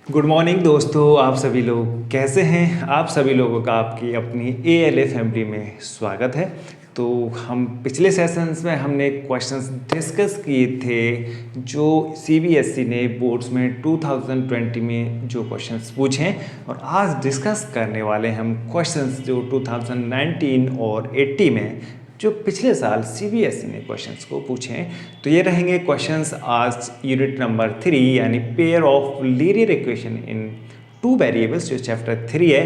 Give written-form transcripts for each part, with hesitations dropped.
Good morning दोस्तों, आप सभी लोग कैसे हैं। आप सभी लोगों का आपकी अपनी ALA फैमिली में स्वागत है। तो हम पिछले सेशंस में हमने क्वेश्चंस डिस्कस किए थे जो CBSE ने बोर्ड्स में 2020 में जो क्वेश्चंस पूछे हैं, और आज डिस्कस करने वाले हम क्वेश्चंस जो 2019 और 80 में जो पिछले साल CBSE ने क्वेश्चंस को पूछे हैं। तो ये रहेंगे क्वेश्चंस आज यूनिट नंबर 3 यानी pair of linear equation in two variables, जो चैप्टर 3 है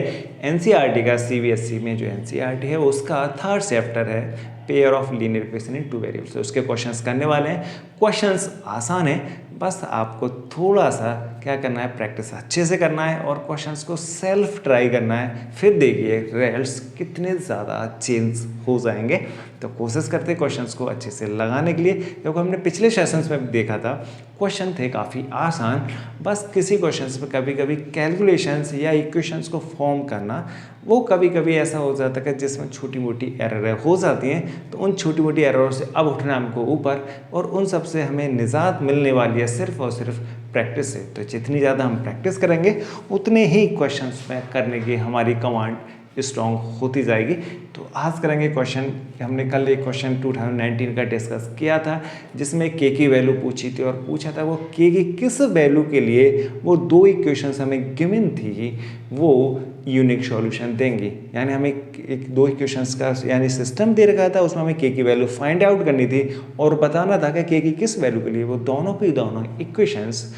NCERT का। CBSE में जो NCERT है उसका थर्ड चैप्टर है pair of linear equation in two variables. उसके क्वेश्चंस करने वाले हैं। क्वेश्चंस आसान है, बस आपको थोड़ा सा क्या करना है, प्रैक्टिस अच्छे से करना है और क्वेश्चंस को सेल्फ ट्राई करना है। फिर देखिए रिजल्ट्स कितने ज़्यादा चेंज हो जाएंगे। तो कोशिश करते हैं क्वेश्चंस को अच्छे से लगाने के लिए, क्योंकि हमने पिछले सेशंस में भी देखा था क्वेश्चन थे काफ़ी आसान। बस किसी क्वेश्चंस में कभी कभी कैलकुलेशंस या इक्वेशंस को फॉर्म करना वो कभी कभी ऐसा हो जाता है कि जिसमें छोटी मोटी एरर हो जाती हैं। तो उन छोटी मोटी एररों से अब उठना हमको ऊपर, और उन सब से हमें निजात मिलने वाली है सिर्फ और सिर्फ प्रैक्टिस से। तो जितनी ज़्यादा हम प्रैक्टिस करेंगे उतने ही क्वेश्चंस में करने की हमारी कमांड स्ट्रॉन्ग होती जाएगी। तो आज करेंगे क्वेश्चन। हमने कल एक क्वेश्चन 2019 का डिस्कस किया था जिसमें के की वैल्यू पूछी थी, और पूछा था वो के की किस वैल्यू के लिए वो दो इक्वेशंस हमें गिवन थी वो यूनिक सॉल्यूशन देंगी। यानी हमें एक दो इक्वेशंस का यानी सिस्टम दे रखा था, उसमें हमें के की वैल्यू फाइंड आउट करनी थी और बताना था कि के की किस वैल्यू के लिए वो दोनों की दोनों इक्वेशंस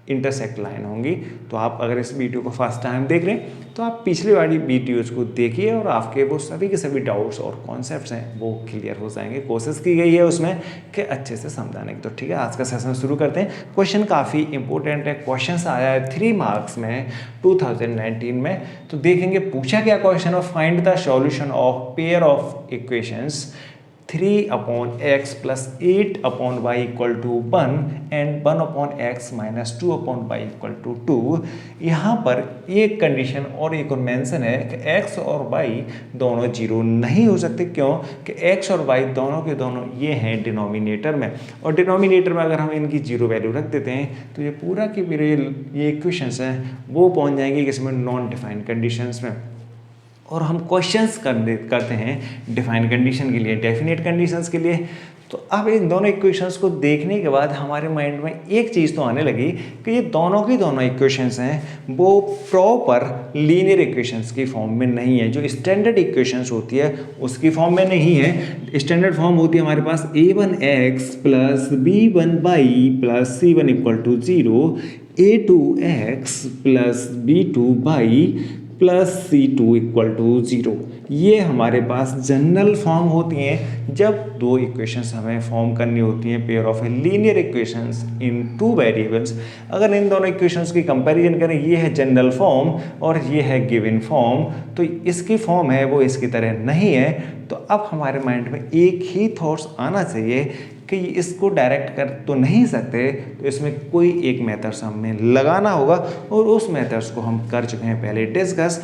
इंटरसेक्ट लाइन होंगी। तो आप अगर इस वीडियो को फर्स्ट टाइम देख रहे हैं तो आप पिछले वाली वीडियोज़ को देखिए और आपके वो सभी के सभी डाउट्स और कॉन्सेप्ट्स हैं वो क्लियर हो जाएंगे। कोशिश की गई है उसमें कि अच्छे से समझाने की। तो ठीक है, आज का सेशन शुरू करते हैं। क्वेश्चन काफ़ी इंपॉर्टेंट है। क्वेश्चन आया है 3 मार्क्स में 2019 में। तो देखेंगे पूछा क्या क्वेश्चन और find the solution of pair of equations 3/x + 8/y = 1 and 1/x - 2/y = 2। यहाँ पर एक कंडीशन और एक और मेंशन है कि x और y दोनों जीरो नहीं हो सकते। क्यों कि x और y दोनों के दोनों ये हैं डिनोमिनेटर में, और डिनोमिनेटर में अगर हम इनकी जीरो वैल्यू रख देते हैं तो ये पूरा की पूरे ये इक्वेशंस हैं वो पहुँच जाएंगे किसमें, नॉन डिफाइंड कंडीशंस में। और हम क्वेश्चंस करते हैं डिफाइंड कंडीशन के लिए, डेफिनेट कंडीशंस के लिए। तो अब इन दोनों इक्वेशंस को देखने के बाद हमारे माइंड में एक चीज़ तो आने लगी कि ये दोनों की दोनों इक्वेशंस हैं वो प्रॉपर लीनियर इक्वेशंस की फॉर्म में नहीं है। जो स्टैंडर्ड इक्वेशंस होती है उसकी फॉर्म में नहीं है। स्टैंडर्ड फॉर्म होती है हमारे पास a1x + b1y + c1 = 0, a2x + b2y + c2 = 0। ये हमारे पास जनरल फॉर्म होती हैं जब दो इक्वेशंस हमें फॉर्म करनी होती हैं pair of linear equations in two variables. अगर इन दोनों इक्वेशंस की कंपैरिजन करें, ये है जनरल फॉर्म और ये है गिवन फॉर्म, तो इसकी फॉर्म है वो इसकी तरह नहीं है। तो अब हमारे माइंड में एक ही थॉट्स आना चाहिए कि इसको डायरेक्ट कर तो नहीं सकते, तो इसमें कोई एक मेथड्स हमें लगाना होगा, और उस मेथड्स को हम कर चुके हैं पहले डिस्कस।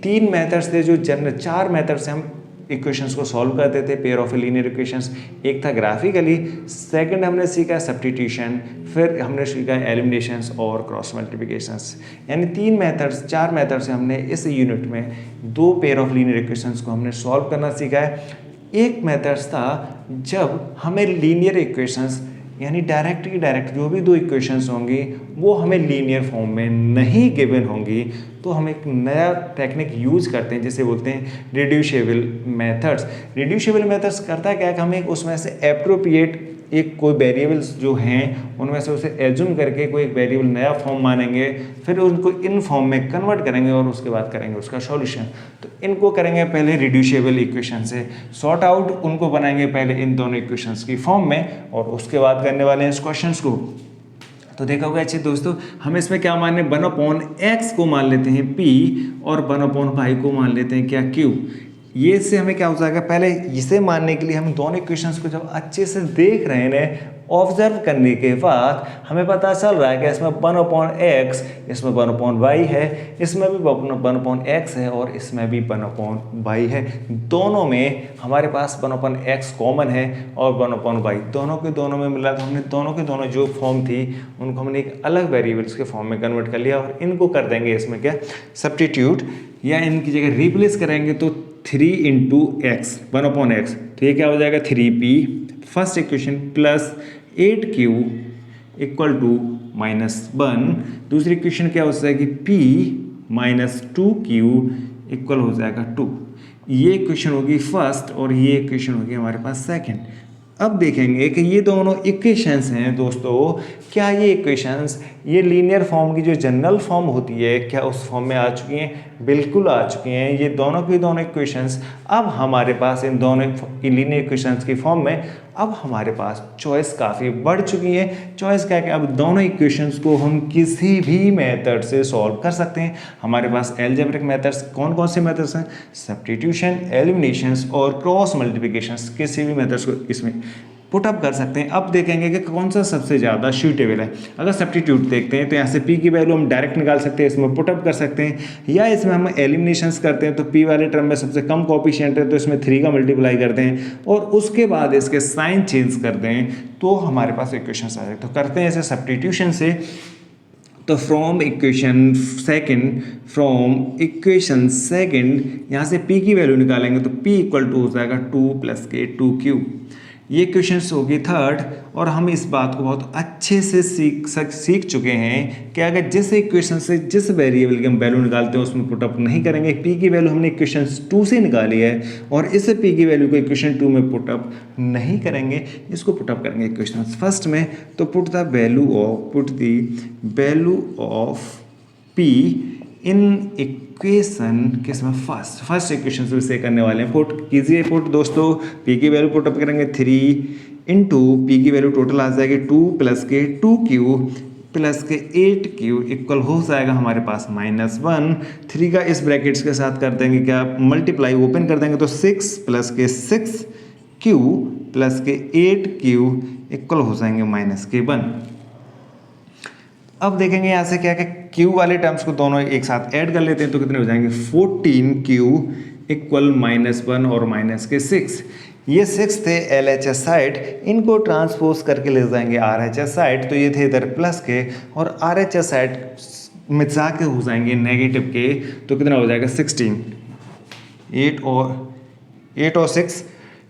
3 मेथड्स थे जो जनरल, 4 मेथड से हम इक्वेशंस को सॉल्व करते थे पेयर ऑफ लीनियर इक्वेशंस। एक था ग्राफिकली, सेकंड हमने सीखा सब्स्टिट्यूशन, फिर हमने सीखा एलिमिनेशंस और क्रॉस मल्टीप्लिकेशंस। यानी 3 मेथड्स, 4 मेथड से हमने इस यूनिट में 2 पेयर ऑफ लीनियर इक्वेशंस को हमने सॉल्व करना सीखा है। एक मेथड्स था जब हमें लीनियर इक्वेशंस यानी डायरेक्ट की डायरेक्ट जो भी दो इक्वेशंस होंगी वो हमें लीनियर फॉर्म में नहीं गिवन होंगी, तो हम एक नया टेक्निक यूज करते हैं जिसे बोलते हैं रिड्यूसेबल मेथड्स। रिड्यूसेबल मेथड्स करता है क्या कि हम एक उसमें से एप्रोप्रिएट एक कोई वेरिएबल्स जो हैं उनमें से उसे एज्यूम करके कोई एक वेरिएबल नया फॉर्म मानेंगे, फिर उनको इन फॉर्म में कन्वर्ट करेंगे और उसके बाद करेंगे उसका सॉल्यूशन। तो इनको करेंगे पहले रिड्यूसेबल इक्वेशन से सॉर्ट आउट, उनको बनाएंगे पहले इन दोनों इक्वेशंस की फॉर्म में, और उसके बाद करने वाले हैं इस क्वेश्चंस को। तो देखा होगा अच्छे दोस्तों, हम इसमें क्या मान लें, 1/x को मान लेते हैं p और 1/y को मान लेते हैं क्या, q। ये से हमें क्या हो जाएगा, पहले इसे मानने के लिए हम दोनों इक्वेशंस को जब अच्छे से देख रहे हैं ऑब्जर्व करने के बाद हमें पता चल रहा है कि इसमें 1/x, इसमें 1/y है, इसमें भी 1/x है और इसमें भी 1/y है। दोनों में हमारे पास 1/x कॉमन है और 1/y दोनों के दोनों में मिला, तो हमने दोनों के दोनों जो फॉर्म थी उनको हमने एक अलग वेरिएबल्स के फॉर्म में कन्वर्ट कर लिया और इनको कर देंगे इसमें क्या सब्स्टिट्यूट, या इनकी जगह रिप्लेस करेंगे तो 3 × x 1/x, तो ये क्या हो जाएगा 3p first equation plus 8q = -1, दूसरी इक्वेशन क्या हो जाएगी p - 2q इक्वल हो जाएगा 2। ये इक्वेशन होगी फर्स्ट और ये इक्वेशन होगी हमारे पास सेकंड। अब देखेंगे कि ये दोनों इक्वेशंस हैं दोस्तों, क्या ये इक्वेशंस ये लीनियर फॉर्म की जो जनरल फॉर्म होती है क्या उस फॉर्म में आ चुकी हैं? बिल्कुल आ चुकी हैं। ये दोनों की दोनों इक्वेशंस अब हमारे पास इन दोनों लीनियर इक्वेशंस की फॉर्म में अब हमारे पास चॉइस काफ़ी बढ़ चुकी है। चॉइस क्या है कि अब दोनों इक्वेशंस को हम किसी भी मेथड से सॉल्व कर सकते हैं। हमारे पास एल्जेब्रिक मेथड्स कौन कौन से मेथड्स हैं? सब्स्टिट्यूशन, एलिमिनेशंस और क्रॉस मल्टीप्लिकेशंस, किसी भी मेथड्स को इसमें पुटअप कर सकते हैं। अब देखेंगे कि कौन सा सबसे ज़्यादा सूटेबल है। अगर सब्स्टिट्यूट देखते हैं तो यहाँ से p की वैल्यू हम डायरेक्ट निकाल सकते हैं, इसमें पुटअप कर सकते हैं, या इसमें हम एलिमिनेशंस करते हैं तो p वाले टर्म में सबसे कम कोएफिशिएंट है तो इसमें 3 का मल्टीप्लाई करते हैं और उसके बाद इसके साइन चेंज करते हैं तो हमारे पास इक्वेशंस आ जाए। तो करते हैं इसे सब्स्टिट्यूशन से, तो फ्रॉम इक्वेशन सेकंड यहाँ से p की वैल्यू निकालेंगे तो p = हो जाएगा 2 + k 2q। ये क्वेश्चंस होगी थर्ड, और हम इस बात को बहुत अच्छे से सीख चुके हैं कि अगर जिस इक्वेशन से जिस वेरिएबल की हम वैल्यू निकालते हैं उसमें पुटअप नहीं करेंगे। p की वैल्यू हमने इक्वेशन 2 से निकाली है और इस p की वैल्यू को इक्वेशन 2 में पुटअप नहीं करेंगे, इसको पुटअप करेंगे इक्वेशन फर्स्ट में। तो put the value of p in equation किसमें फर्स्ट इक्वेशन से करने वाले हैं। पुट कीजिए पुट दोस्तों, p की वैल्यू पुटअप करेंगे 3 × p की वैल्यू टोटल आ जाएगी 2 + k 2q + k 8q equal हो जाएगा हमारे पास -1। 3 का इस ब्रैकेट्स के साथ कर देंगे क्या मल्टीप्लाई, ओपन कर देंगे तो 6 + k 6q + k 8q equal हो जाएंगे -k1। अब देखेंगे यहाँ से क्या कि q वाले टर्म्स को दोनों एक साथ ऐड कर लेते हैं तो कितने हो जाएंगे 14q = -1 और -k6। ये 6 थे LHS साइड, इनको ट्रांसपोज करके ले जाएंगे RHS साइड, तो ये थे इधर प्लस के और RHS साइड में जाके हो जाएंगे नेगेटिव के, तो कितना हो जाएगा 16। 8 और 6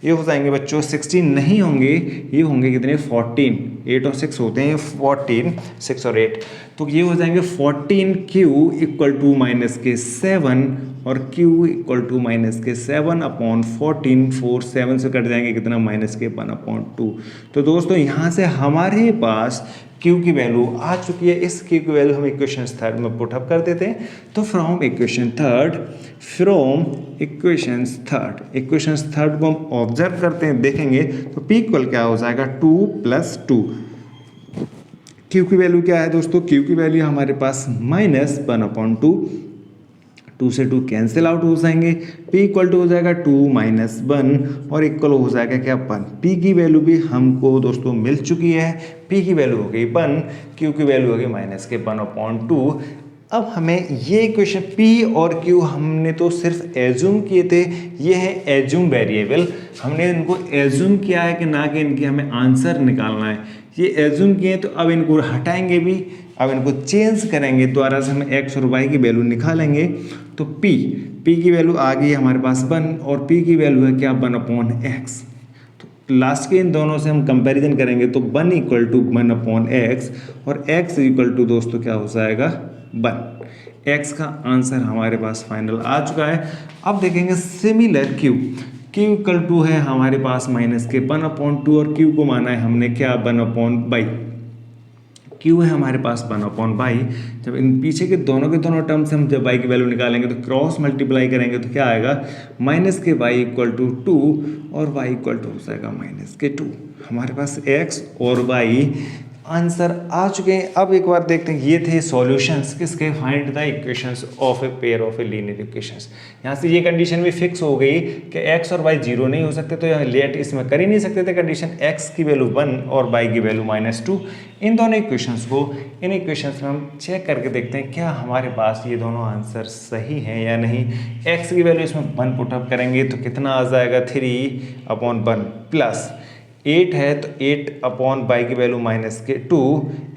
ये हो जाएंगे बच्चों 16 नहीं होंगे, ये होंगे कितने 14। 8 और 6 होते हैं 14, 6 और 8, तो ये हो जाएंगे 14q = -k7 और q = -k7/14। 4 7 से कट जाएंगे कितना -k1/2। तो दोस्तों यहाँ से हमारे पास q की वैल्यू आ चुकी है। इस q की वैल्यू हम इक्वेशन थर्ड में पुटअप कर देते हैं। तो फ्रॉम इक्वेशन थर्ड को हम ऑब्जर्व करते हैं, देखेंगे तो p इक्वल क्या हो जाएगा 2 + 2। q की वैल्यू क्या है दोस्तों? q की वैल्यू हमारे पास -1/2, 2 से 2 कैंसिल आउट हो जाएंगे, p इक्वल टू हो जाएगा 2 - 1 और इक्वल हो जाएगा क्या 1। p की वैल्यू भी हमको दोस्तों मिल चुकी है, p की वैल्यू हो गई 1, q की वैल्यू हो गई -k1/2। अब हमें ये इक्वेशन p और q हमने तो सिर्फ एज्यूम किए थे, ये है एज्यूम वेरिएबल, हमने इनको एज्यूम किया है कि ना कि इनकी हमें आंसर निकालना है। ये एज्यूम किए तो अब इनको हटाएंगे भी, अब इनको चेंज करेंगे, दोबारा से हम x और y की वैल्यू निकालेंगे। तो p की वैल्यू आ गई हमारे पास 1 और p की वैल्यू है क्या 1/x। तो लास्ट के इन दोनों से हम कंपैरिजन करेंगे तो 1 = 1/x और x = दोस्तों क्या हो जाएगा 1। x का आंसर हमारे पास फाइनल आ चुका है। अब देखेंगे सिमिलर q = है हमारे पास -k1/2 और q को माना है हमने क्या 1/y। q है हमारे पास 1/y। जब इन पीछे के दोनों टर्म से हम जब y की वैल्यू निकालेंगे तो क्रॉस मल्टीप्लाई करेंगे तो क्या आएगा -ky = 2 और y = हो जाएगा -k2। हमारे पास x और y आंसर आ चुके हैं। अब एक बार देखते हैं, ये थे सॉल्यूशंस किसके, find the equations of a pair of a linear equations. यहाँ से ये कंडीशन भी फिक्स हो गई कि x और y जीरो नहीं हो सकते, तो यहाँ लेट इसमें कर ही नहीं सकते थे कंडीशन, x की वैल्यू 1 और y की वैल्यू -2। इन दोनों इक्वेशंस को, इन इक्वेशंस में हम चेक करके देखते हैं क्या हमारे पास ये दोनों आंसर सही हैं या नहीं। x की वैल्यू इसमें 1 पुटअप करेंगे तो कितना आ जाएगा, 3/1 प्लस 8 है तो 8/y की वैल्यू -2।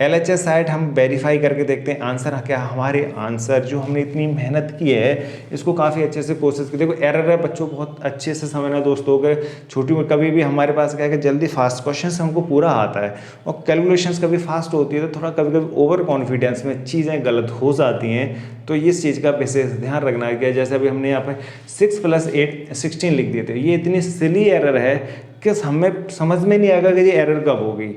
LHS साइड हम वेरीफाई करके देखते हैं आंसर क्या, हमारे आंसर जो हमने इतनी मेहनत की है इसको काफ़ी अच्छे से कोशिश की। देखो एरर है बच्चों, बहुत अच्छे से समझना दोस्तों के, छोटी में कभी भी हमारे पास क्या है कि जल्दी फास्ट क्वेश्चन हमको पूरा आता है और कैलकुलेशंस कभी फास्ट होती है तो थोड़ा कभी कभी ओवर कॉन्फिडेंस में चीज़ें गलत हो जाती हैं, तो इस चीज़ का विशेष ध्यान रखना है कि जैसे अभी हमने यहाँ पर 6 + 8 16 लिख दिए थे, ये इतनी सिली एरर है कि हमें समझ में नहीं आएगा कि ये एरर कब होगी।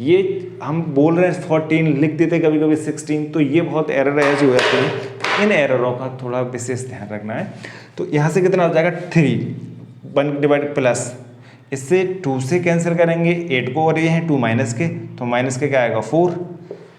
ये हम बोल रहे हैं 14 लिख देते कभी कभी 16, तो ये बहुत एरर ऐसे हो जाते हैं। इन एररों का थोड़ा विशेष ध्यान रखना है। तो यहाँ से कितना हो जाएगा, 3 1 डिवाइड प्लस, इससे 2 से कैंसिल करेंगे 8 को और ये हैं 2 माइनस के, तो माइनस के क्या आएगा 4।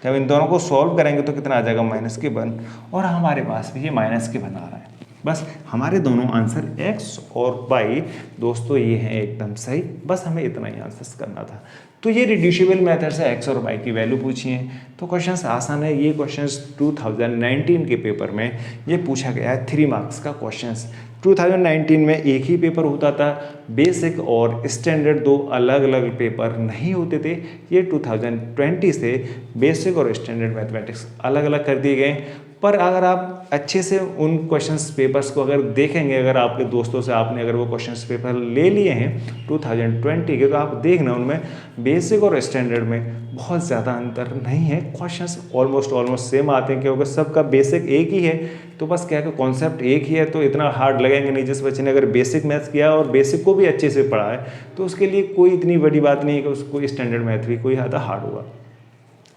जब इन दोनों को सॉल्व करेंगे तो कितना आ जाएगा -1, और हमारे पास भी ये -1 आ रहा है। बस हमारे दोनों आंसर x और y दोस्तों ये हैं एकदम सही, बस हमें इतना ही आंसर करना था। तो ये रिड्यूसिबल मेथड से x और y की वैल्यू पूछी है, तो क्वेश्चंस आसान है। ये क्वेश्चंस 2019 के पेपर में ये पूछा गया है, 3 मार्क्स का क्वेश्चंस। 2019 में एक ही पेपर होता था, बेसिक और स्टैंडर्ड 2 अलग अलग पेपर नहीं होते थे। ये 2020 से बेसिक और स्टैंडर्ड मैथमेटिक्स अलग अलग कर दिए गए। पर अगर आप अच्छे से उन क्वेश्चंस पेपर्स को अगर देखेंगे, अगर आपके दोस्तों से आपने अगर वो क्वेश्चंस पेपर ले लिए हैं 2020 के, तो आप देखना उनमें बेसिक और स्टैंडर्ड में बहुत ज़्यादा अंतर नहीं है। क्वेश्चंस ऑलमोस्ट सेम आते हैं क्योंकि सबका बेसिक एक ही है, तो बस क्या है कि कॉन्सेप्ट एक ही है, तो इतना हार्ड लगेंगे नहीं। जिस बच्चे ने अगर बेसिक मैथ्स किया और बेसिक को भी अच्छे से पढ़ा है तो उसके लिए कोई इतनी बड़ी बात नहीं है कि उसको स्टैंडर्ड मैथ भी कोई ज़्यादा हार्ड होगा।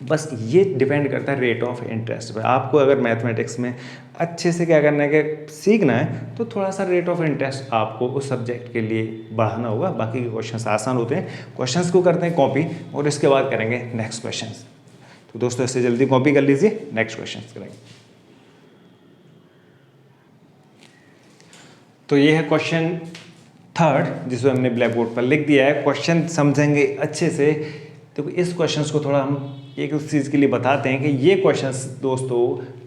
बस ये डिपेंड करता है रेट ऑफ इंटरेस्ट पे। आपको अगर मैथमेटिक्स में अच्छे से क्या करना है कि सीखना है तो थोड़ा सा रेट ऑफ इंटरेस्ट आपको उस सब्जेक्ट के लिए बढ़ाना होगा। बाकी के क्वेश्चंस आसान होते हैं। क्वेश्चंस को करते हैं कॉपी और इसके बाद करेंगे नेक्स्ट क्वेश्चंस। तो दोस्तों इससे जल्दी कॉपी कर लीजिए, नेक्स्ट क्वेश्चंस करेंगे। तो ये है क्वेश्चन 3 जिसको हमने ब्लैक बोर्ड पर लिख दिया है। क्वेश्चन समझेंगे अच्छे से। तो इस क्वेश्चंस को थोड़ा हम एक उस चीज़ के लिए बताते हैं कि ये क्वेश्चंस दोस्तों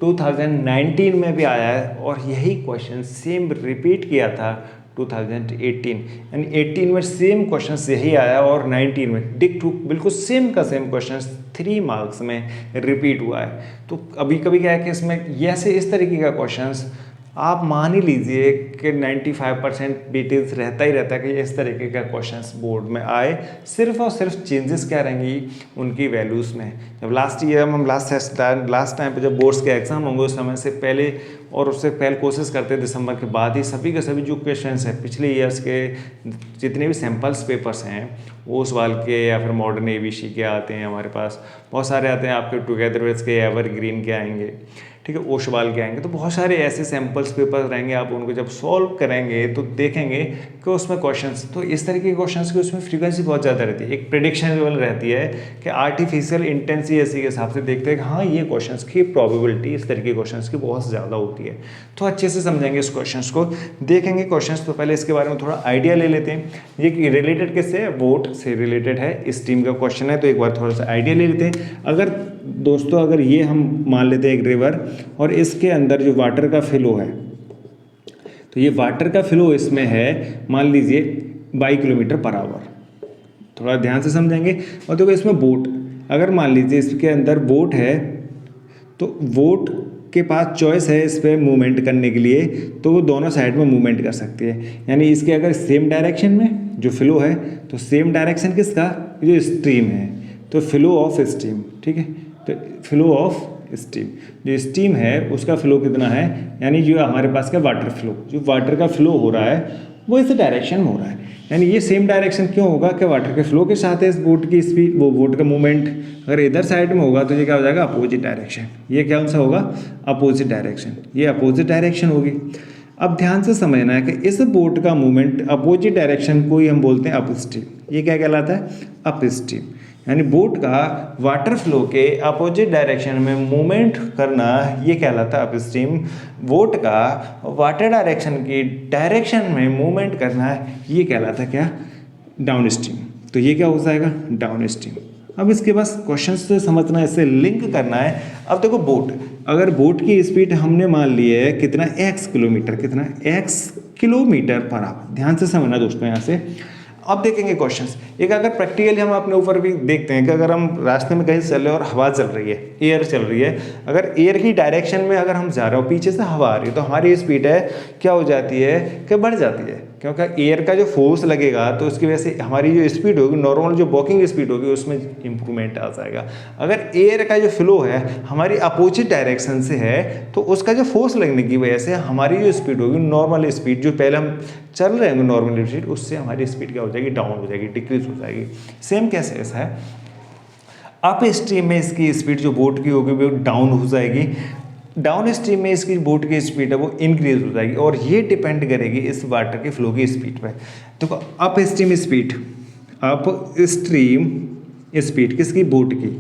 2019 में भी आया है और यही क्वेश्चन सेम रिपीट किया था 2018, यानी 18 में सेम क्वेश्चंस यही आया और 19 में डिक्टू बिल्कुल सेम का सेम क्वेश्चंस 3 मार्क्स में रिपीट हुआ है। तो अभी कभी क्या है कि इसमें ऐसे इस तरीके का क्वेश्चंस आप मान ही लीजिए कि 95% डिटेल्स रहता ही रहता है कि इस तरीके का क्वेश्चंस बोर्ड में आए। सिर्फ और सिर्फ चेंजेस क्या रहेंगी उनकी वैल्यूज़ में। जब लास्ट टाइम पे जब बोर्ड्स के एग्जाम होंगे उस समय से पहले और उससे पहले कोशिश करते हैं दिसंबर के बाद ही सभी के सभी जो क्वेश्चंस हैं पिछले ईयर्स के जितने भी सैम्पल्स पेपर्स हैं वो सवाल के या फिर मॉडर्न एबीसी के आते हैं, हमारे पास बहुत सारे आते हैं। आपके टुगेदर विद के एवरग्रीन के आएंगे, ठीक है, ओशवाल के आएंगे। तो बहुत सारे ऐसे सैम्पल्स पेपर रहेंगे, आप उनको जब सॉल्व करेंगे तो देखेंगे कि उसमें क्वेश्चंस तो इस तरीके के क्वेश्चंस की उसमें फ्रीक्वेंसी बहुत ज़्यादा रहती है। एक प्रेडिक्शनेबल रहती है कि आर्टिफिशियल इंटेलिजेंसी के हिसाब से देखते हैं कि हाँ ये क्वेश्चंस की प्रोबेबिलिटी इस तरीके के क्वेश्चंस की बहुत ज़्यादा होती है। तो अच्छे से समझेंगे इस क्वेश्चंस को, देखेंगे क्वेश्चंस। तो पहले इसके बारे में थोड़ा आइडिया ले लेते हैं। ये रिलेटेड किससे है, वोट से रिलेटेड है, स्टीम का क्वेश्चन है। तो एक बार थोड़ा सा आइडिया ले लेते हैं। अगर दोस्तों अगर ये हम मान लेते हैं एक रिवर और इसके अंदर जो वाटर का फ्लो है, तो ये वाटर का फ्लो इसमें है मान लीजिए 22 km/h। थोड़ा ध्यान से समझेंगे। और देखो इसमें बोट, अगर मान लीजिए इसके अंदर बोट है तो बोट के पास चॉइस है इस पर मूवमेंट करने के लिए, तो वो दोनों साइड में मूवमेंट कर सकती है। यानी इसके अगर सेम डायरेक्शन में जो फ्लो है तो सेम डायरेक्शन किसका, जो स्ट्रीम है, तो फ्लो ऑफ स्टीम, ठीक है। तो फ्लो ऑफ स्टीम, जो स्टीम है उसका फ्लो कितना है, यानी जो हमारे पास का वाटर फ्लो, जो वाटर का फ्लो हो रहा है वो इस डायरेक्शन में हो रहा है। यानी ये सेम डायरेक्शन क्यों होगा कि वाटर के फ्लो के साथ है इस बोट की स्पीड, वो बोट का मूवमेंट अगर इधर साइड में होगा तो ये क्या हो जाएगा, अपोजिट डायरेक्शन। ये क्या सा होगा, अपोजिट डायरेक्शन, ये अपोजिट डायरेक्शन होगी। अब ध्यान से समझना है कि इस बोट का मूवमेंट अपोजिट डायरेक्शन को ही हम बोलते हैं अप स्ट्रीम। ये क्या कहलाता है, अप स्ट्रीम। यानी बोट का वाटर फ्लो के अपोजिट डायरेक्शन में मूवमेंट करना ये कहलाता है अपस्ट्रीम। बोट का वाटर डायरेक्शन की डायरेक्शन में मूवमेंट करना ये कहलाता है क्या, डाउन स्ट्रीम। तो ये क्या हो जाएगा, डाउन स्ट्रीम। अब इसके पास क्वेश्चन से समझना है, इससे लिंक करना है। अब देखो बोट, अगर बोट की स्पीड हमने मान ली है कितना, x किलोमीटर, कितना x किलोमीटर पर आवर। ध्यान से समझना दोस्तों यहाँ से। अब देखेंगे क्वेश्चंस, एक अगर प्रैक्टिकली हम अपने ऊपर भी देखते हैं कि अगर हम रास्ते में कहीं चल रहे हैं और हवा चल रही है, एयर चल रही है, अगर एयर की डायरेक्शन में अगर हम जा रहे हो, पीछे से हवा आ रही है, तो हमारी स्पीड है क्या हो जाती है कि बढ़ जाती है, क्योंकि एयर का जो फोर्स लगेगा तो उसकी वजह से हमारी जो स्पीड होगी, नॉर्मल जो वॉकिंग स्पीड होगी उसमें इंप्रूवमेंट आ जाएगा। अगर एयर का जो फ्लो है हमारी अपोजिट डायरेक्शन से है तो उसका जो फोर्स लगने की वजह से हमारी जो स्पीड होगी, नॉर्मल स्पीड जो पहले हम चल रहे हैं नॉर्मल स्पीड, उससे हमारी स्पीड क्या हो जाएगी, डाउन हो जाएगी, डिक्रीज हो जाएगी। सेम कैसे ऐसा है, अप स्ट्रीम में इसकी स्पीड जो बोट की होगी वो डाउन हो जाएगी, डाउन स्ट्रीम में इसकी बोट की स्पीड है वो इंक्रीज हो जाएगी, और ये डिपेंड करेगी इस वाटर के फ्लो की स्पीड पर। देखो up stream speed, up stream speed किसकी, बोट की,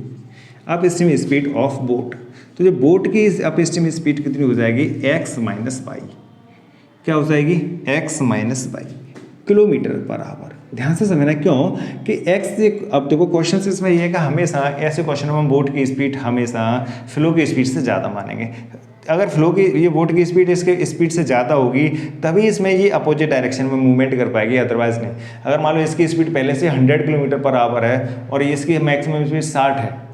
up stream speed of boat. तो जो बोट की अप स्ट्रीम स्पीड कितनी हो जाएगी, x माइनस वाई, क्या हो जाएगी, x minus y kilometre per hour. ध्यान से समझना, क्यों कि x, अब देखो क्वेश्चन इसमें ये है कि हमेशा ऐसे क्वेश्चन में हम बोट की स्पीड हमेशा फ्लो की स्पीड से ज़्यादा मानेंगे। अगर फ्लो की ये बोट की स्पीड इसके स्पीड से ज़्यादा होगी तभी इसमें ये अपोजिट डायरेक्शन में मूवमेंट कर पाएगी, अदरवाइज नहीं। अगर मान लो इसकी स्पीड पहले से 100 किलोमीटर पर आवर है और इसकी मैक्सिमम स्पीड 60 है,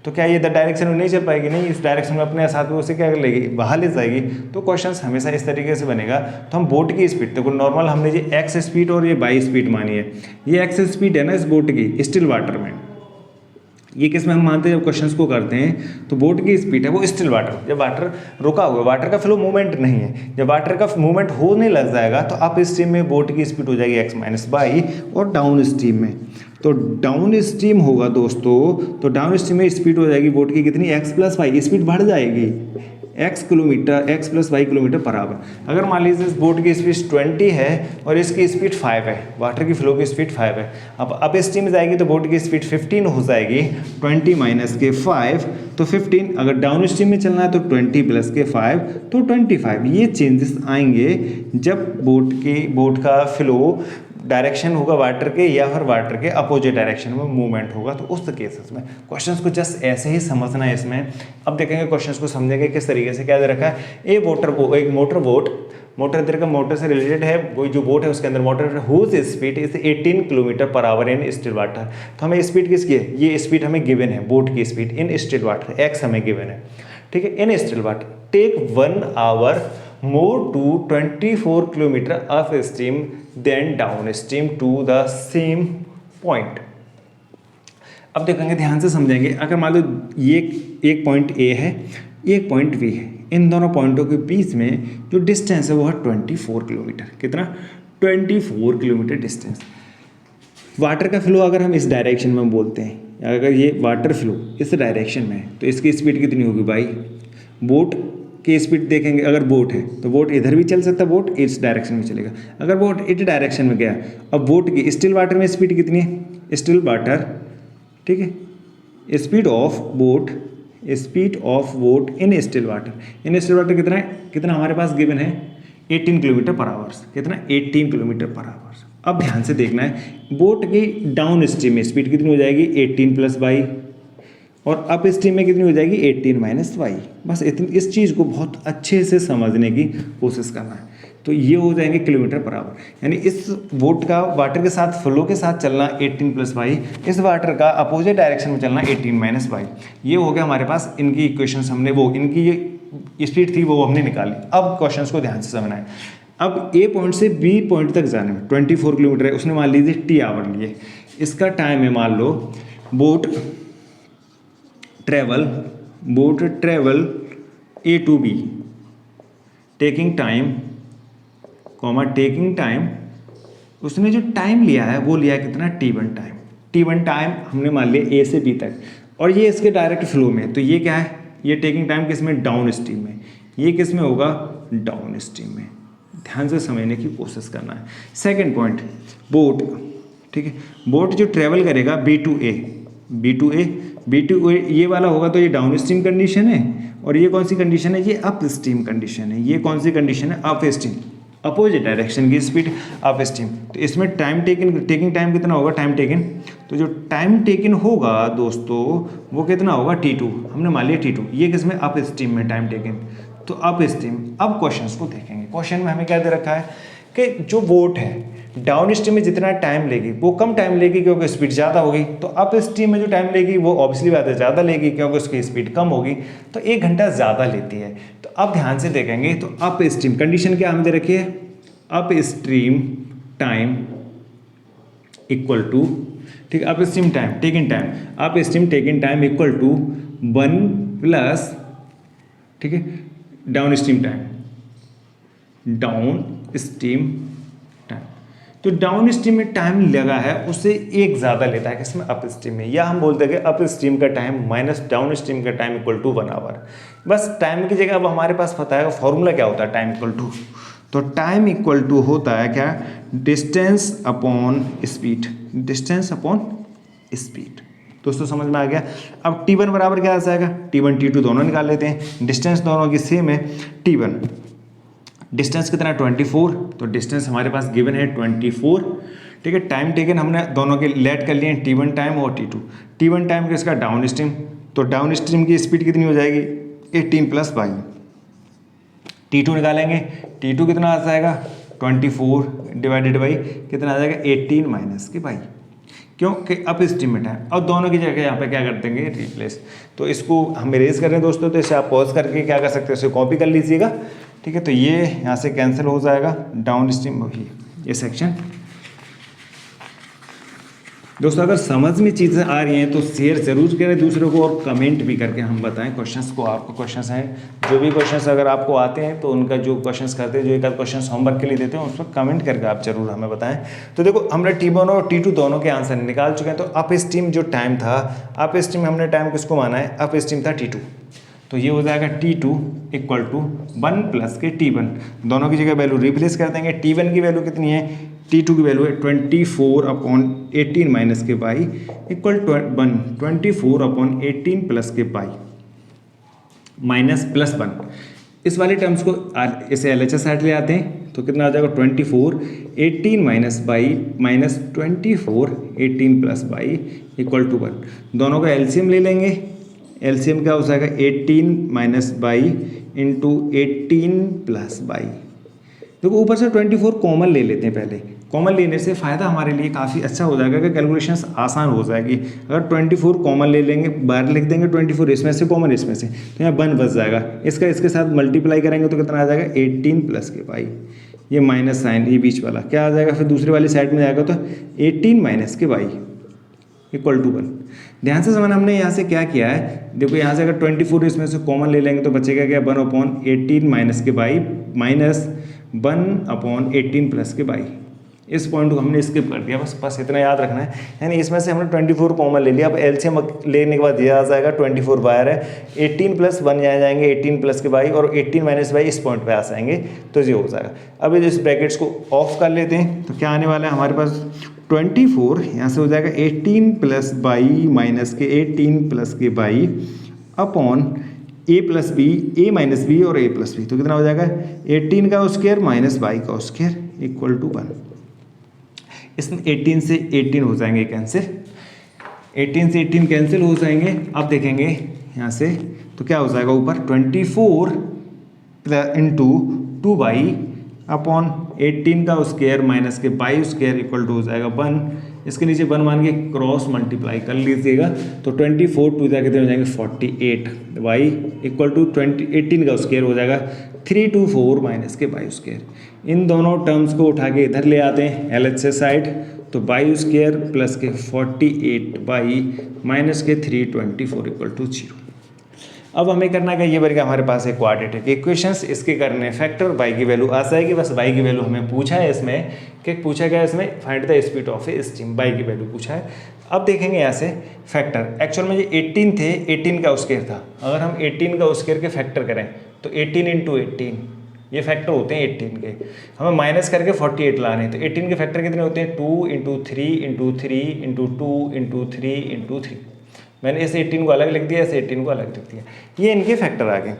तो क्या ये डायरेक्शन में नहीं चल पाएगी, नहीं, इस डायरेक्शन में अपने साथ में उसे क्या कर लेगी, बाहर ले जाएगी। तो क्वेश्चंस हमेशा इस तरीके से बनेगा। तो हम बोट की स्पीड, देखो नॉर्मल हमने ये एक्स स्पीड और ये वाई स्पीड मानी है, ये एक्स स्पीड है ना इस बोट की स्टिल वाटर में, ये किस में हम मानते हैं जब क्वेश्चंस को करते हैं, तो बोट की स्पीड है वो स्टिल वाटर, जब वाटर रुका हुआ, वाटर का फ्लो मूवमेंट नहीं है, जब वाटर का मूवमेंट होने लग जाएगा तो अप स्ट्रीम में बोट की स्पीड हो जाएगी x माइनस वाई, और डाउन स्ट्रीम में, तो डाउन स्ट्रीम होगा दोस्तों, तो डाउन स्ट्रीम में स्पीड हो जाएगी बोट की कितनी, x प्लस वाई, स्पीड बढ़ जाएगी, x kilometre, x plus y kilometre per hour. अगर मान लीजिए इस बोट की स्पीड 20 है और इसकी स्पीड 5 है, वाटर की फ्लो की स्पीड 5 है, अब अप स्ट्रीम में जाएगी तो बोट की स्पीड 15 हो जाएगी, 20 माइनस के 5 तो 15, अगर डाउन स्ट्रीम में चलना है तो 20 प्लस के 5 तो 25। ये चेंजेस आएंगे जब बोट का फ्लो डायरेक्शन होगा वाटर के या फिर वाटर के अपोजिट डायरेक्शन में मूवमेंट होगा, तो उस केसेस में क्वेश्चंस को जस्ट ऐसे ही समझना है इसमें। अब देखेंगे क्वेश्चंस को समझेंगे किस तरीके से क्या दे रखा है। एक मोटर बोट, मोटर इधर का मोटर से रिलेटेड है, वो जो बोट है उसके अंदर motor whose speed is 18 kilometre per hour in still water. तो हमें स्पीड किसकी है, ये स्पीड हमें गिवन है, बोट की speed in still water x हमें गिवन है, ठीक है, in still water take 1 hour more to 24 kilometre upstream then downstream to the same point. अब देखेंगे, ध्यान से समझेंगे, अगर मान लो ये एक पॉइंट ए है, एक पॉइंट बी है, इन दोनों पॉइंटों के बीच में जो डिस्टेंस है वो है 24 किलोमीटर। कितना, 24 किलोमीटर डिस्टेंस। वाटर का फ्लो अगर हम इस डायरेक्शन में बोलते हैं, अगर ये वाटर फ्लो इस डायरेक्शन में है तो इसकी स्पीड कितनी होगी भाई, बोट की स्पीड देखेंगे, अगर बोट है तो बोट इधर भी चल सकता है, बोट इस डायरेक्शन में चलेगा, अगर बोट इस डायरेक्शन में गया। अब बोट की स्टिल वाटर में स्पीड कितनी है, स्टिल वाटर, ठीक है, speed of boat in still water, in still water कितना है, कितना हमारे पास गिवन है 18 किलोमीटर पर आवर्स, कितना 18 किलोमीटर पर आवर्स। अब ध्यान से देखना है, बोट की डाउन स्ट्रीम में स्पीड कितनी हो जाएगी 18 प्लस वाई, और अप स्ट्रीम में कितनी हो जाएगी 18 माइनस वाई। बस इतनी, इस चीज़ को बहुत अच्छे से समझने की कोशिश करना है। तो ये हो जाएंगे किलोमीटर पर आवर, यानी इस बोट का वाटर के साथ फ्लो के साथ चलना 18 प्लस वाई, इस वाटर का अपोजिट डायरेक्शन में चलना 18 माइनस वाई। ये हो गया हमारे पास, इनकी इक्वेशंस हमने वो इनकी ये स्पीड थी वो हमने निकाली। अब क्वेश्चंस को ध्यान से समझना है। अब ए पॉइंट से बी पॉइंट तक जाने में 24 किलोमीटर है, उसने मान लीजिए टी आवर लिए, इसका टाइम है मान लो boat travel A to B taking time, उसने जो टाइम लिया है वो लिया है कितना T1 टाइम हमने मान लिया ए से बी तक, और ये इसके डायरेक्ट फ्लो में, तो ये क्या है, ये टेकिंग टाइम किस में, डाउन स्ट्रीम में, ये किस में होगा, डाउन स्ट्रीम में। ध्यान से समझने की कोशिश करना है। सेकंड पॉइंट, बोट, ठीक है, बोट जो ट्रेवल करेगा B to A, B2A, B2A ये वाला होगा तो ये डाउन स्ट्रीम कंडीशन है, और ये कौन सी कंडीशन है, ये अप स्ट्रीम कंडीशन है। ये कौन सी कंडीशन है, अप स्ट्रीम, अपोजिट डायरेक्शन की स्पीड अप स्ट्रीम। तो इसमें टाइम टेकिंग टाइम कितना होगा, टाइम टेकिन, तो जो टाइम टेकिन होगा दोस्तों वो कितना होगा, T2, हमने मान लिया T2। ये किसमें, अप स्ट्रीम में टाइम टेकिन, तो अप स्ट्रीम। अब क्वेश्चंस को देखेंगे, क्वेश्चन में हमें क्या दे रखा है कि जो बोट है डाउन स्ट्रीम में जितना टाइम लेगी वो कम टाइम लेगी क्योंकि स्पीड ज़्यादा होगी, तो अप स्ट्रीम में जो टाइम लेगी वो ऑब्वियसली बात है ज़्यादा लेगी क्योंकि उसकी स्पीड कम होगी, तो 1 घंटा ज़्यादा लेती है। तो अब ध्यान से देखेंगे, तो अप स्ट्रीम कंडीशन क्या हमें दे रखी है, upstream time equal to, ठीक है, upstream time taking time, upstream taking time equal to 1 plus, ठीक है, downstream time, downstream time. तो डाउन स्ट्रीम में टाइम लगा है उससे 1 ज़्यादा लेता है किसमें, अप स्ट्रीम में, या हम बोलते हैं कि अप स्ट्रीम का टाइम माइनस डाउन स्ट्रीम का टाइम इक्वल टू 1 आवर। बस टाइम की जगह अब हमारे पास पता है फॉर्मूला क्या होता है टाइम इक्वल टू, तो टाइम इक्वल टू होता है क्या, distance upon speed, distance upon speed. दोस्तों समझ में आ गया। अब T1 बराबर क्या आ जाएगा, T1 T2 दोनों निकाल लेते हैं, डिस्टेंस दोनों की सेम है। T1 डिस्टेंस कितना है 24, तो डिस्टेंस हमारे पास गिवन है 24, ठीक है। टाइम टेकन हमने दोनों के लेट कर लिए T1 टाइम और T2। T1 टाइम किसका, डाउन स्ट्रीम, तो डाउन स्ट्रीम की स्पीड कितनी हो जाएगी 18 + 22। T2 निकालेंगे, T2 कितना आ जाएगा 24 डिवाइडेड बाई कितना आ जाएगा 18 - 22, क्योंकि अप स्ट्रीम में टाइम। और दोनों की जगह यहाँ पे क्या कर देंगे, रिप्लेस। तो इसको हम इरेज कर रहे हैं दोस्तों, तो इसे आप पॉज करके क्या कर सकते हो, इसे कॉपी कर लीजिएगा, ठीक है। तो ये यहाँ से कैंसिल हो जाएगा, डाउन स्ट्रीम वही ये सेक्शन। दोस्तों अगर समझ में चीज़ें आ रही हैं तो शेयर ज़रूर करें दूसरों को, और कमेंट भी करके हम बताएं क्वेश्चंस को। आपको क्वेश्चंस हैं, जो भी क्वेश्चंस अगर आपको आते हैं तो उनका जो क्वेश्चंस करते हैं, जो एक आध क्वेश्चंस होमवर्क के लिए देते हैं, उस पर कमेंट करके आप जरूर हमें बताएं। तो देखो हमने T1 और T2 दोनों के आंसर निकाल चुके हैं। तो अप स्ट्रीम जो टाइम था, अप स्ट्रीम हमने टाइम किसको माना है, अप स्ट्रीम था T2, तो ये हो जाएगा T2 इक्वल टू 1 प्लस के T1, दोनों की जगह वैल्यू रिप्लेस कर देंगे। T1 की वैल्यू कितनी है, T2 की वैल्यू है 24/18 माइनस के बाई इक्वल 1, 24/18 प्लस के बाई माइनस प्लस 1। इस वाले टर्म्स को इसे LHS साइड ले आते हैं तो कितना आ जाएगा 24 18 minus y minus 24 18 plus y equal to 1। दोनों का एलसीएम ले लेंगे, एलसीएम क्या हो जाएगा 18 minus by into 18 plus by. देखो ऊपर से 24 कॉमन ले लेते हैं पहले, कॉमन लेने से फ़ायदा हमारे लिए काफ़ी अच्छा हो जाएगा कि कैलकुलेशंस आसान हो जाएगी। अगर 24 कॉमन ले लेंगे, बाहर लिख देंगे 24 इसमें से कॉमन इसमें से, तो यहाँ 1 बच जाएगा। इसका इसके साथ मल्टीप्लाई करेंगे तो कितना आ जाएगा 18 प्लस के बाई, ये माइनस साइन ये बीच वाला क्या आ जाएगा, फिर दूसरी वाली साइड में जाएगा तो 18 माइनस के बाई इक्वल टू 1। ध्यान से समझना, हमने यहाँ से क्या किया है, देखो यहाँ से अगर 24 इसमें से कॉमन ले लेंगे तो बचेगा क्या 1/18 माइनस के बाई माइनस 1/18 प्लस के बाई। इस पॉइंट को हमने स्किप कर दिया, बस इतना याद रखना है। यानी इसमें से हमने 24 कॉमन ले लिया। अब एलसीएम लेने के बाद ये आ जाएगा 24 बाहर है, 18 प्लस 1 यहाँ जाएंगे 18 प्लस के बाई और 18 माइनस बाई इस पॉइंट पे आ जाएंगे, तो ये हो जाएगा। अब इस ब्रैकेट्स को ऑफ कर लेते हैं तो क्या आने वाला है हमारे पास 24 यहाँ से हो जाएगा 18 प्लस बाई माइनस के 18 प्लस के y upon a plus B, A minus B और a प्लस बी, तो कितना हो जाएगा 18 का स्क्वायर माइनस बाई का स्क्वायर इक्वल टू 1। इसमें 18 से 18 हो जाएंगे कैंसिल, 18 से 18 कैंसिल हो जाएंगे। अब देखेंगे यहाँ से तो क्या हो जाएगा ऊपर 24 इंटू 2 बाई अपॉन 18 का स्क्वायर माइनस के बाई स्क्वायर इक्वल टू हो जाएगा 1। इसके नीचे 1 मान के क्रॉस मल्टीप्लाई कर लीजिएगा तो 24 2 कितने हो जाएंगे 48 बाई इक्वल टू 18 का स्क्वायर हो जाएगा 324 माइनस के बाई स्क्वायर। इन दोनों टर्म्स को उठा के इधर ले आते हैं LHS साइड, तो बाई स्क्वायर प्लस के 48 बाई माइनस के 324 इक्वल टू 0। अब हमें करना क्या, ये बन गया हमारे पास एक क्वाड्रेटिक इक्वेशंस, इसके करने फैक्टर बाई की वैल्यू आ जाएगी। बस बाई की वैल्यू हमें पूछा है इसमें, कि पूछा गया इसमें find the speed of a stream, by की वैल्यू पूछा है। अब देखेंगे यहाँ से फैक्टर, एक्चुअल में ये 18 थे, 18 का स्क्वायर था। अगर हम 18 का स्क्वायर के फैक्टर करें तो 18 इंटू 18 ये फैक्टर होते हैं 18 के, हमें माइनस करके 48 लाने, तो 18 के फैक्टर कितने होते हैं 2 into 3 into 3 into 2 into 3 into 3। मैंने इस 18 को अलग लिख दिया, इस 18 को अलग लिख दिया। ये इनके फैक्टर आ गए।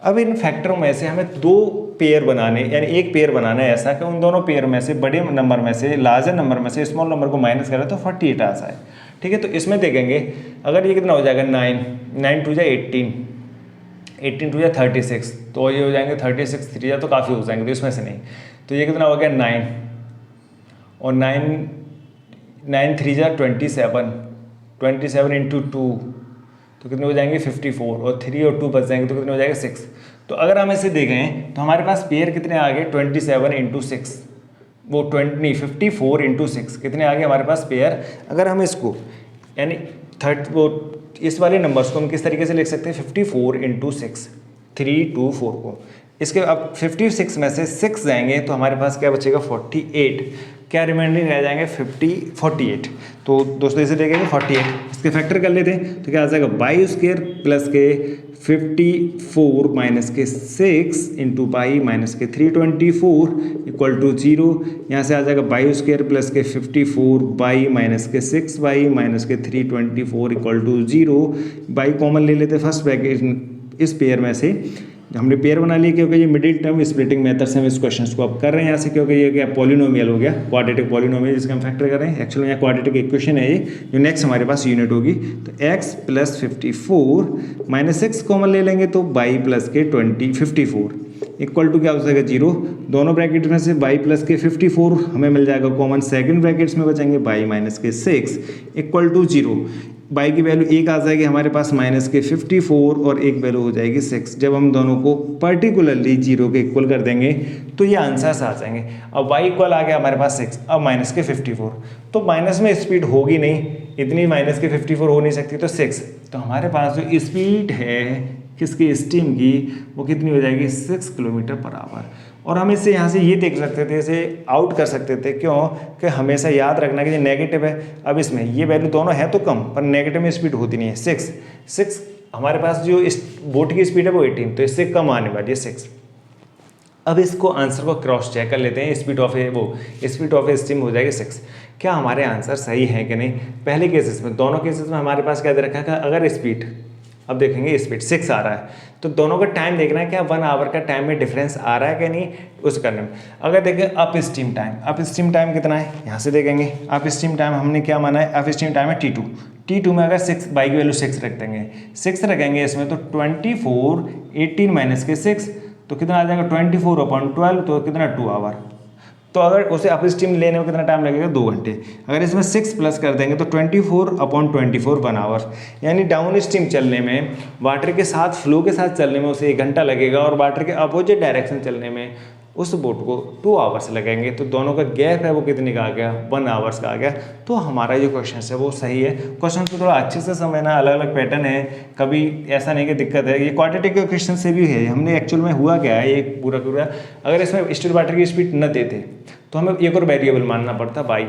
अब इन फैक्टरों में से हमें दो पेयर बनाने, यानी एक पेयर बनाना है ऐसा कि उन दोनों पेयर में से बड़े नंबर में से, लार्जर नंबर में से स्मॉल नंबर को माइनस करें तो 48 आ जाए। ठीक है, तो इसमें देखेंगे अगर ये कितना हो जाएगा 9, 9 टू जा 18, 18 टू जा 36, तो ये हो जाएंगे 36, 3 जा तो काफ़ी हो जाएंगे, तो इसमें से नहीं। तो ये कितना हो गया 9, और 9 3 जा 27, 27 इंटू 2 तो कितने हो जाएंगे 54, और 3 और 2 बच जाएंगे तो कितने हो जाएगा 6। तो अगर हम इसे देखें तो हमारे पास पेयर कितने आ गए 27 इंटू 6, वो 54 इंटू 6 कितने आ गए हमारे पास पेयर। अगर हम इसको यानी वो इस वाले नंबर्स को हम किस तरीके से लिख सकते हैं 54 इंटू 6, 3 2 4 को। इसके अब 56 में से 6 जाएंगे तो हमारे पास क्या बचेगा 48, क्या रिमाइंडिंग रह जाएंगे 48। तो दोस्तों इसे देखेंगे 48, इसके फैक्टर कर लेते हैं तो क्या आ जाएगा बाई स्क्वायर प्लस के 54 माइनस के 6 इंटू बाई माइनस के 324 इक्वल टू 0। यहाँ से आ जाएगा बाई स्क्वायर प्लस के 54 बाई माइनस के 6 बाई माइनस के 324 इक्वल टू 0। बाई कॉमन ले लेते फर्स्ट ब्रैकेट इस पेयर में से, हमने पेयर बना लिया क्योंकि ये मिडिल टर्म स्प्लिटिंग मेथड से हम इस क्वेश्चन को अब कर रहे हैं यहाँ से, क्योंकि ये क्या पॉलिनोमियल हो गया, क्वाड्रेटिक पॉलिनोमियल जिसका हम फैक्टर कर रहे हैं। एक्चुअली यहाँ क्वाड्रेटिक इक्वेशन है ये, जो नेक्स्ट हमारे पास यूनिट होगी। तो x प्लस 54 माइनस 6 कॉमन ले लेंगे तो बाई प्लस के 54 इक्वल टू क्या हो जाएगा 0। दोनों ब्रैकेट में से बाई प्लस के 54 हमें मिल जाएगा कॉमन, सेकंड ब्रैकेट्स में बचेंगे बाई माइनस के 6 इक्वल टू 0। बाई की वैल्यू एक आ जाएगी हमारे पास माइनस के 54 और एक वैल्यू हो जाएगी 6। जब हम दोनों को पर्टिकुलरली 0 के इक्वल कर देंगे तो ये आंसर्स आ जाएंगे। अब y इक्वल आ गया हमारे पास 6, अब माइनस के 54, तो माइनस में स्पीड होगी नहीं इतनी, माइनस के 54 हो नहीं सकती, तो 6। तो हमारे पास जो स्पीड है किसकी स्टीम की वो कितनी हो जाएगी 6 किलोमीटर पर आवर। और हम इससे यहाँ से ये देख सकते थे, इसे आउट कर सकते थे, क्यों कि हमेशा याद रखना कि ये नेगेटिव है। अब इसमें ये वैल्यू दोनों है तो कम, पर नेगेटिव में स्पीड होती नहीं है। 6 हमारे पास जो इस बोट की स्पीड है वो 18, तो इससे कम आने वाली है 6। अब इसको आंसर को क्रॉस चेक कर लेते हैं, स्पीड ऑफ स्टीम हो जाएगी 6। क्या हमारे आंसर सही है कि नहीं। पहले केसेस में, दोनों केसेस में हमारे पास क्या दे रखा है, अगर स्पीड, अब देखेंगे स्पीड 6 आ रहा है तो दोनों का टाइम देखना है क्या 1 आवर का टाइम में डिफरेंस आ रहा है कि नहीं, उस करने में। अगर देखें अप स्टीम टाइम कितना है, यहाँ से देखेंगे अप स्टीम टाइम हमने क्या माना है, अप स्टीम टाइम है T2 में अगर 6 बाई की वैल्यू 6 रख देंगे, 6 रखेंगे इसमें तो 24 18 माइनस के 6 तो कितना आ जाएगा 24/12, तो कितना 2 आवर। तो अगर उसे अप स्टीम लेने में कितना टाइम लगेगा 2 घंटे। अगर इसमें 6 प्लस कर देंगे तो 24/24 1 आवर, यानी डाउन स्ट्रीम चलने में, वाटर के साथ फ्लो के साथ चलने में उसे 1 घंटा लगेगा, और वाटर के अपोजिट डायरेक्शन चलने में उस बोट को 2 आवर्स लगेंगे। तो दोनों का गैप है वो कितने का आ गया 1 आवर्स का आ गया। तो हमारा जो क्वेश्चन है वो सही है। क्वेश्चन को थोड़ा अच्छे से समझना, अलग अलग पैटर्न है, कभी ऐसा नहीं कि दिक्कत है। ये क्वाड्रेटिक क्वेश्चन से भी है, हमने एक्चुअल में हुआ क्या है ये पूरा अगर इसमें स्टिल वाटर की स्पीड न देते तो हमें एक और वेरिएबल मानना पड़ता बाई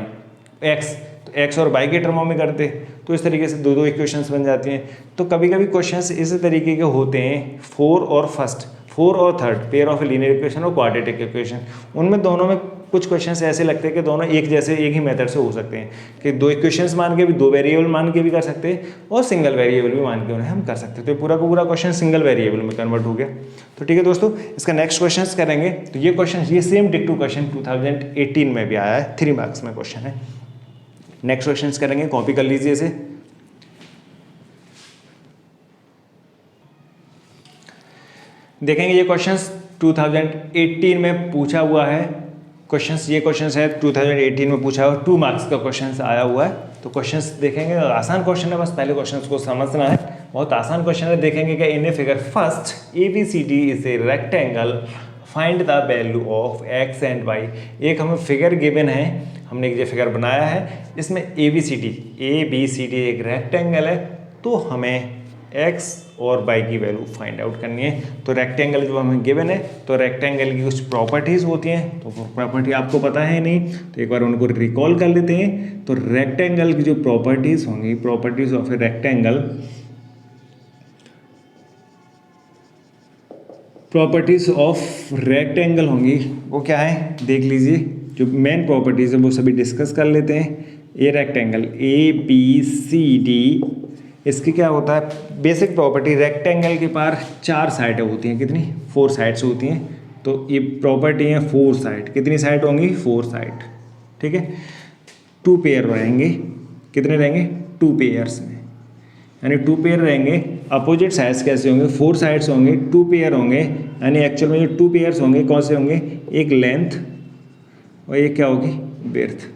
एक्स, तो एक्स और बाई के टर्मों में करते, तो इस तरीके से दो इक्वेशंस बन जाती हैं। तो कभी कभी क्वेश्चंस इस तरीके के होते हैं, 4 और third pair of linear equation और क्वाड्रेटिक इक्वेशन, उनमें दोनों में कुछ क्वेश्चंस ऐसे लगते हैं कि दोनों एक जैसे एक ही मेथड से हो सकते हैं, कि 2 इक्वेशंस मान के भी 2 वेरिएबल मान के भी कर सकते हैं और सिंगल वेरिएबल भी मान के उन्हें हम कर सकते हैं। तो पूरा का पूरा क्वेश्चन सिंगल वेरिएबल में कन्वर्ट हो गया। तो ठीक है दोस्तों, इसका नेक्स्ट क्वेश्चन करेंगे। तो ये क्वेश्चन, ये सेम डिक्टू क्वेश्चन 2018 में भी आया है, 3 मार्क्स में क्वेश्चन है। नेक्स्ट क्वेश्चन करेंगे, कॉपी कर लीजिए इसे। देखेंगे ये क्वेश्चंस 2018 में पूछा हुआ है। ये क्वेश्चंस है 2018 में पूछा हुआ, 2 मार्क्स का क्वेश्चंस आया हुआ है। तो क्वेश्चंस देखेंगे, आसान क्वेश्चन है, बस पहले क्वेश्चंस को समझना है। बहुत आसान क्वेश्चन है। देखेंगे कि in a figure first ABCD is a rectangle, find the value of x and y। एक हमें फिगर गिवन है, हमने एक ये फिगर बनाया है, इसमें ABCD एक रेक्टेंगल है, तो हमें x और y की वैल्यू फाइंड आउट करनी है। तो रेक्टेंगल जो हमें गिवन है, तो रेक्टेंगल की कुछ प्रॉपर्टीज़ होती हैं, तो प्रॉपर्टी आपको पता है नहीं, तो एक बार उनको रिकॉल कर लेते हैं। तो रेक्टेंगल की जो प्रॉपर्टीज़ होंगी, properties of a rectangle, properties of rectangle होंगी, वो क्या है देख लीजिए। जो मेन प्रॉपर्टीज़ है वो सभी डिस्कस कर लेते हैं। ये रेक्टेंगल ABCD इसकी क्या होता है बेसिक प्रॉपर्टी, रेक्टेंगल के पार 4 साइडें होती हैं, कितनी 4 साइड्स होती हैं। तो ये प्रॉपर्टी है 4 साइड, कितनी साइड होंगी 4 साइड, ठीक है। 2 पेयर रहेंगे, कितने रहेंगे 2 पेयर्स में, यानी 2 पेयर रहेंगे। अपोजिट साइड्स कैसे होंगे 4 साइड्स होंगे, 2 पेयर होंगे, यानी एक्चुअल में जो 2 पेयर्स होंगे कौन से होंगे, एक लेंथ और एक क्या होगी विड्थ,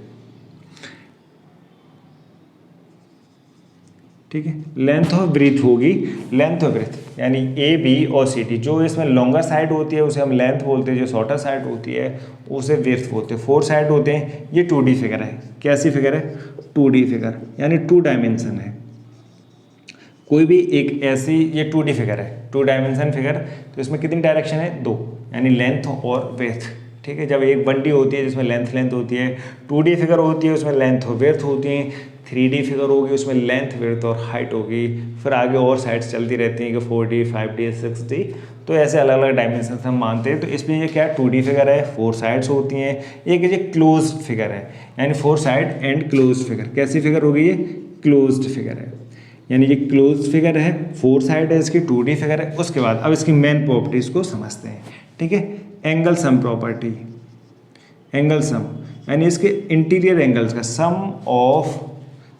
ठीक है। लेंथ और ब्रीथ होगी, लेंथ और ब्रीथ यानी ए बी और सी डी। जो इसमें लॉन्गर साइड होती है उसे हम लेंथ बोलते हैं, जो शॉर्टर साइड होती है उसे ब्रीथ बोलते हैं। 4 साइड होते हैं। ये 2D फिगर है, कैसी फिगर है 2D फिगर, यानी 2 डायमेंशन है। कोई भी एक ऐसी, ये 2D फिगर है 2 डायमेंशन फिगर, तो इसमें कितनी डायरेक्शन है 2, यानी लेंथ और ब्रीथ, ठीक है। जब एक 1D होती है जिसमें लेंथ होती है, 2D फिगर होती है उसमें लेंथ और ब्रीथ होती है, 3D फिगर होगी उसमें लेंथ विड्थ और हाइट होगी, फिर आगे और साइड्स चलती रहती हैं कि 4D 5D 6D, तो ऐसे अलग अलग डायमेंशन हम मानते हैं। तो इसमें ये क्या 2D फिगर है, 4 साइड्स होती हैं। एक ये क्लोज फिगर है, यानी 4 साइड एंड क्लोज फिगर। कैसी फिगर होगी ये क्लोज्ड फिगर है, यानी ये क्लोज फिगर है, 4 साइड है इसकी, 2D फिगर है। उसके बाद अब इसकी मेन प्रॉपर्टीज को समझते हैं, ठीक है। Angle sum property, angle sum यानी इसके इंटीरियर एंगल्स का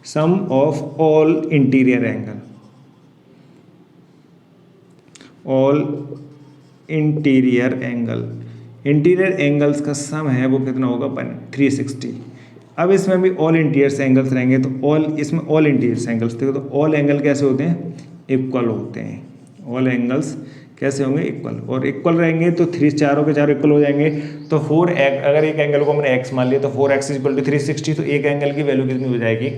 sum of all interior angle, all interior angle, interior angles का सम है वो कितना होगा 360। अब इसमें भी ऑल इंटीरियर एंगल्स रहेंगे, तो ऑल इसमें ऑल इंटीरियर एंगल्स देखो, तो ऑल एंगल कैसे होते हैं इक्वल होते हैं। ऑल एंगल्स कैसे होंगे इक्वल, और इक्वल रहेंगे तो 3 चारों के चारों इक्वल हो जाएंगे। तो 4 अगर एक एंगल को हमने x मान लिया तो 4x इक्वल टू 360, तो एक एंगल की वैल्यू कितनी हो जाएगी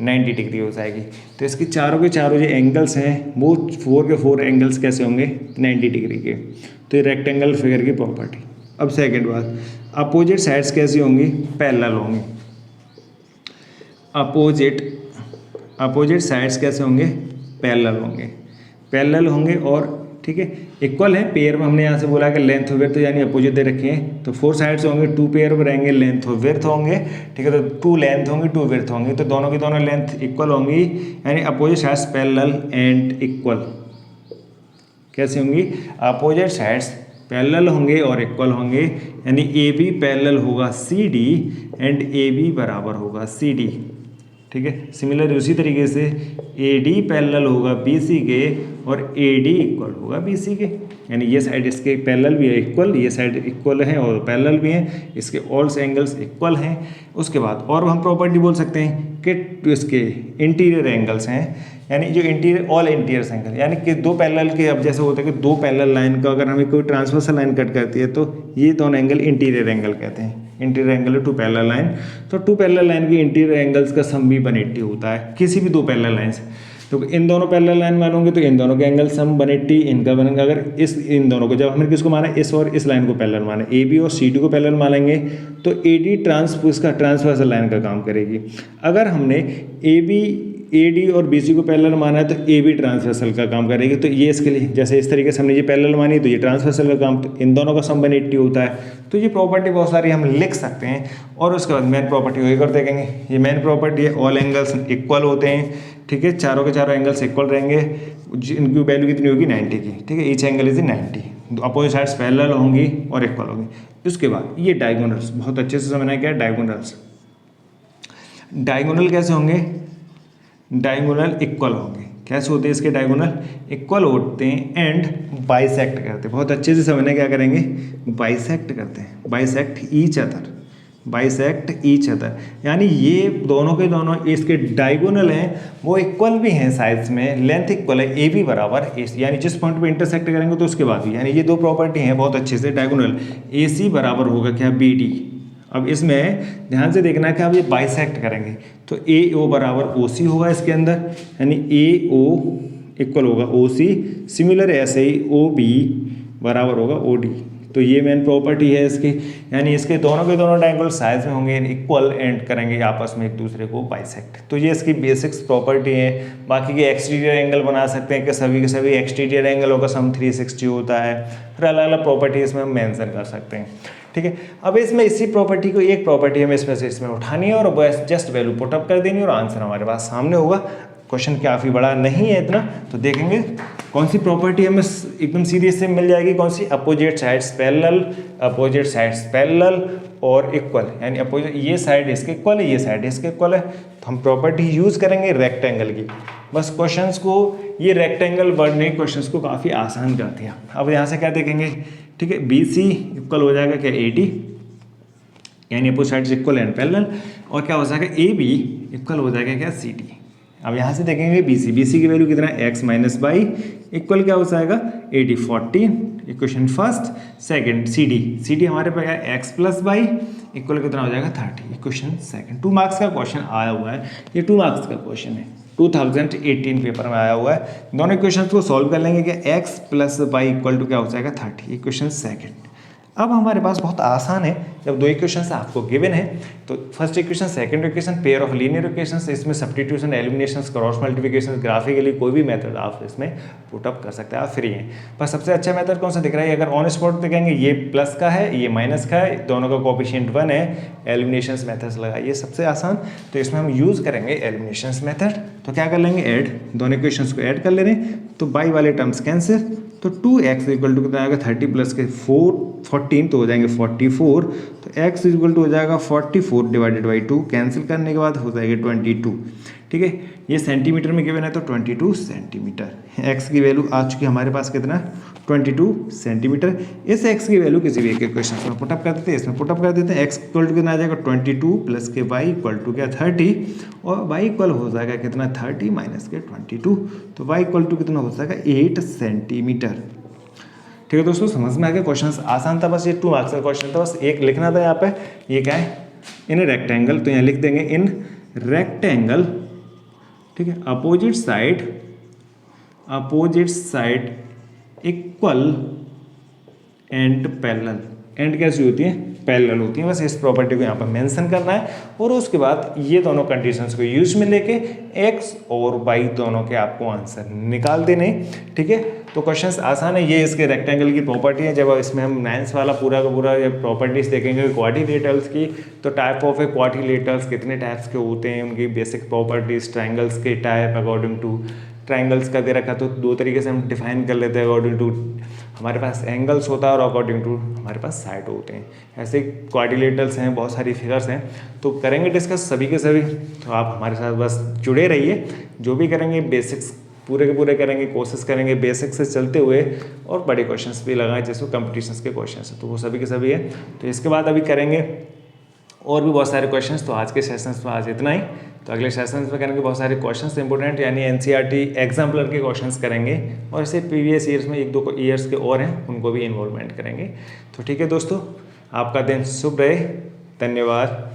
90 डिग्री हो जाएगी। तो इसकी चारों के चारों जो एंगल्स हैं वो 4 के 4 एंगल्स कैसे होंगे 90 डिग्री के। तो ये रेक्टेंगल फिगर की प्रॉपर्टी। अब सेकेंड बात, अपोजिट साइड्स कैसी होंगी पैरेलल होंगी। अपोजिट साइड्स कैसे होंगे पैरेलल होंगे और ठीक है इक्वल है। पेयर में हमने यहाँ से बोला कि लेंथ और विड्थ यानी अपोजिट दे रखे हैं, तो 4 साइड्स होंगे, 2 पेयर में रहेंगे, लेंथ और विड्थ होंगे, ठीक है। तो 2 लेंथ होंगी 2 विड्थ होंगी, तो दोनों की दोनों लेंथ इक्वल होंगी, यानी opposite sides parallel and equal. कैसे होंगी अपोजिट साइड्स पैरेलल होंगे और इक्वल होंगे, यानी ए बी पैरेलल होगा C D and A B बराबर होगा सी डी, ठीक है। सिमिलर उसी तरीके से ए डी पैरेलल होगा बी सी के और ए डी इक्वल होगा बी सी के, यानी ये साइड इसके पैरेलल भी है इक्वल, ये साइड इक्वल है और पैरेलल भी हैं, इसके ऑल एंगल्स इक्वल हैं। उसके बाद और हम प्रॉपर्टी बोल सकते हैं कि इसके इंटीरियर एंगल्स हैं, यानी जो इंटीरियर ऑल इंटीरियर एंगल, यानी कि 2 पैरेलल के, अब जैसे होता है कि 2 पैरेलल लाइन का अगर हमें कोई ट्रांसवर्सल लाइन कट करती है तो ये दोनों एंगल इंटीरियर एंगल कहते हैं। इंटीरियर एंगल है 2 पैरेलल लाइन, तो 2 पैरेलल लाइन की इंटीरियर एंगल्स का सम भी 180 होता है किसी भी 2 पैरेलल लाइन से। तो इन दोनों पैरेलल लाइन मानोगे तो इन दोनों के एंगल सम 180 इनका बनेगा। अगर इन दोनों को, जब हमने किसको माना इस और इस लाइन को पैरेलल माना, ए बी और सी डी को पैरेलल मानेंगे तो ए डी इसका ट्रांसवर्सल लाइन का काम करेगी। अगर हमने ए डी और बी सी को पैरेलल माना है तो ए बी ट्रांसवर्सल का काम करेगी। तो ये इसके लिए जैसे इस तरीके से हमने ये पैरेलल मानी तो ये ट्रांसवर्सल का काम, तो इन दोनों का सम 180 होता है। तो ये प्रॉपर्टी बहुत सारी हम लिख सकते हैं। और उसके बाद मेन प्रॉपर्टी वही कर देखेंगे। ये मेन प्रॉपर्टी है, ऑल एंगल्स इक्वल होते हैं, ठीक है। चारों के चारों एंगल्स इक्वल रहेंगे, इनकी वैल्यू कितनी होगी 90 की, ठीक है। Each angle is 90, opposite sides parallel होंगी और इक्वल होंगी। उसके बाद ये डायगोनल्स बहुत अच्छे से समझना है क्या है डायगोनल्स। डायगोनल कैसे होंगे, डायगोनल इक्वल होंगे। कैसे होते हैं इसके डायगोनल इक्वल होते हैं एंड बाइसेक्ट करते हैं। बहुत अच्छे से समझना क्या करेंगे, बाइसेक्ट करते हैं, बाइसेक्ट ईच अदर, यानी ये दोनों के दोनों इसके डायगोनल हैं वो इक्वल भी हैं साइड्स में, लेंथ इक्वल है, ए बी बराबर ए सी, यानी जिस पॉइंट पे इंटरसेक्ट करेंगे तो उसके बाद भी, यानी ये 2 प्रॉपर्टी हैं बहुत अच्छे से। डायगोनल ए सी बराबर होगा क्या बी डी। अब इसमें ध्यान से देखना है कि आप ये बाइसेक्ट करेंगे तो ए ओ बराबर ओ सी होगा इसके अंदर, यानी ए ओ इक्वल होगा ओ सी। सिमिलर ऐसे ही ओ बी बराबर होगा ओ डी। तो ये मेन प्रॉपर्टी है इसकी, यानी इसके दोनों के दोनों डायगोनल साइज में होंगे इक्वल एंड करेंगे आपस में एक दूसरे को बाइसेक्ट। तो ये इसकी बेसिक्स प्रॉपर्टी है। बाकी के एक्सटीरियर एंगल बना सकते हैं कि सभी के सभी एक्सटीरियर एंगलों का सम 360 होता है। फिर अलग अलग प्रॉपर्टी इसमें हम मेंशन कर सकते हैं, ठीक है। अब इसमें इसी प्रॉपर्टी को एक प्रॉपर्टी हमें इसमें से इसमें उठानी है और बस जस्ट वैल्यू पुटअप कर देनी और आंसर हमारे पास सामने होगा। क्वेश्चन काफ़ी बड़ा नहीं है इतना, तो देखेंगे कौन सी प्रॉपर्टी हमें एकदम सीधी से मिल जाएगी, कौन सी, अपोजिट साइड्स पैरेलल और इक्वल, यानी अपोजिट, ये साइड इसके इक्वल है, ये साइड इसके इक्वल है, तो हम प्रॉपर्टी यूज़ करेंगे रेक्टेंगल की। बस क्वेश्चंस को, ये रेक्टेंगल वर्ड ने क्वेश्चंस को काफ़ी आसान कर दिया। अब यहाँ से क्या देखेंगे, ठीक है, बी सी इक्वल हो जाएगा क्या, 80, यानी opposite sides equal and parallel, और क्या हो जाएगा, ए बी इक्वल हो जाएगा क्या, सी डी। अब यहाँ से देखेंगे बी सी की वैल्यू कितना है, एक्स माइनस बाई इक्वल क्या हो जाएगा, 80 14, equation first. Second C D हमारे पास है एक्स प्लस बाई इक्वल कितना हो जाएगा, 30, इक्वेशन सेकंड। 2 मार्क्स का क्वेश्चन आया हुआ है, ये 2 मार्क्स का क्वेश्चन है, 2018 पेपर में आया हुआ है। दोनों इक्वेशन को सॉल्व कर लेंगे कि x plus y equal to क्या हो जाएगा, 30, इक्वेशन सेकंड। अब हमारे पास बहुत आसान है, जब 2 इक्वेशंस आपको गिवन है तो first equation second equation pair of linear equations, इसमें substitution, elimination, cross multiplication, graphically कोई भी मेथड आप इसमें पुट अप कर सकते हैं, आप फ्री हैं। पर सबसे अच्छा मेथड कौन सा दिख रहा है, अगर ऑन स्पॉट देखेंगे ये प्लस का है, ये माइनस का है, दोनों का कोएफिशिएंट 1 है, एलिमिनेशन मेथड्स लगाइए सबसे आसान, तो इसमें हम यूज़ करेंगे एलिमिनेशन मेथड। तो क्या कर लेंगे, ऐड, दोनों इक्वेशंस को ऐड कर ले रहे हैं, तो बाई वाले टर्म्स कैंसिल, तो 2x इक्वल टू कितना आएगा, 30 प्लस के 14 तो हो जाएंगे 44, तो x इक्वल टू हो जाएगा 44 डिवाइडेड बाई 2, कैंसिल करने के बाद हो जाएगा 22, ठीक है। ये सेंटीमीटर में गिवन है तो 22 सेंटीमीटर, x की वैल्यू आ चुकी है हमारे पास कितना, 22 सेंटीमीटर। इस x की वैल्यू किसी भी एक क्वेश्चन में पुटअप कर देते हैं, इसमें पुटअप कर देते हैं, x इक्वल टू कितना आ जाएगा 22 प्लस के y इक्वल टू क्या 30, और y इक्वल हो जाएगा कितना 30 माइनस के 22, तो y इक्वल टू कितना हो जाएगा 8 सेंटीमीटर। ठीक है दोस्तों, समझ में आ गया, क्वेश्चन आसान था, बस ये 2 मार्क्स का क्वेश्चन था, बस एक लिखना था यहाँ पे, ये क्या है, इन रेक्टेंगल, तो यहाँ लिख देंगे इन रेक्टेंगल, ठीक है, opposite side equal and parallel, and कैसी होती है, पैरेलल होती है, बस इस प्रॉपर्टी को यहाँ पर मेंशन करना है, और उसके बाद ये दोनों कंडीशंस को यूज में लेके x और y दोनों के आपको आंसर निकाल देने, ठीक है। तो क्वेश्चंस आसान है, ये इसके रेक्टेंगल की प्रॉपर्टी है। जब इसमें हम 9th वाला पूरा का पूरा प्रॉपर्टीज देखेंगे क्वाड्रिलेटरल्स की, तो टाइप ऑफ ए क्वाड्रिलेटरल्स कितने टाइप्स के होते हैं, उनकी बेसिक प्रॉपर्टीज, ट्राइंगल्स के टाइप अकॉर्डिंग टू ट्राइंगल्स का दे रखा, तो 2 तरीके से हम डिफाइन कर लेते हैं, अकॉर्डिंग टू हमारे पास एंगल्स होता है और अकॉर्डिंग टू हमारे पास साइड होते हैं। ऐसे क्वाड्रिलेटरल्स हैं, बहुत सारी फिगर्स हैं, तो करेंगे डिस्कस सभी के सभी, तो आप हमारे साथ बस जुड़े रहिए, जो भी करेंगे बेसिक्स पूरे के पूरे करेंगे, कोशिश करेंगे बेसिक्स से चलते हुए, और बड़े क्वेश्चंस भी लगाएं जैसे कंपटीशंस के क्वेश्चंस हैं, तो वो सभी के सभी है। तो इसके बाद अभी करेंगे और भी बहुत सारे क्वेश्चंस, तो आज के सेशंस में आज इतना ही, तो अगले सेशंस में करेंगे बहुत सारे क्वेश्चंस इंपॉर्टेंट, यानी एनसीईआरटी एग्जाम्पलर के क्वेश्चंस करेंगे, और ऐसे प्रीवियस ईयर्स में 1-2 ईयर्स के और हैं, उनको भी इन्वॉल्वमेंट करेंगे। तो ठीक है दोस्तों, आपका दिन शुभ रहे, धन्यवाद।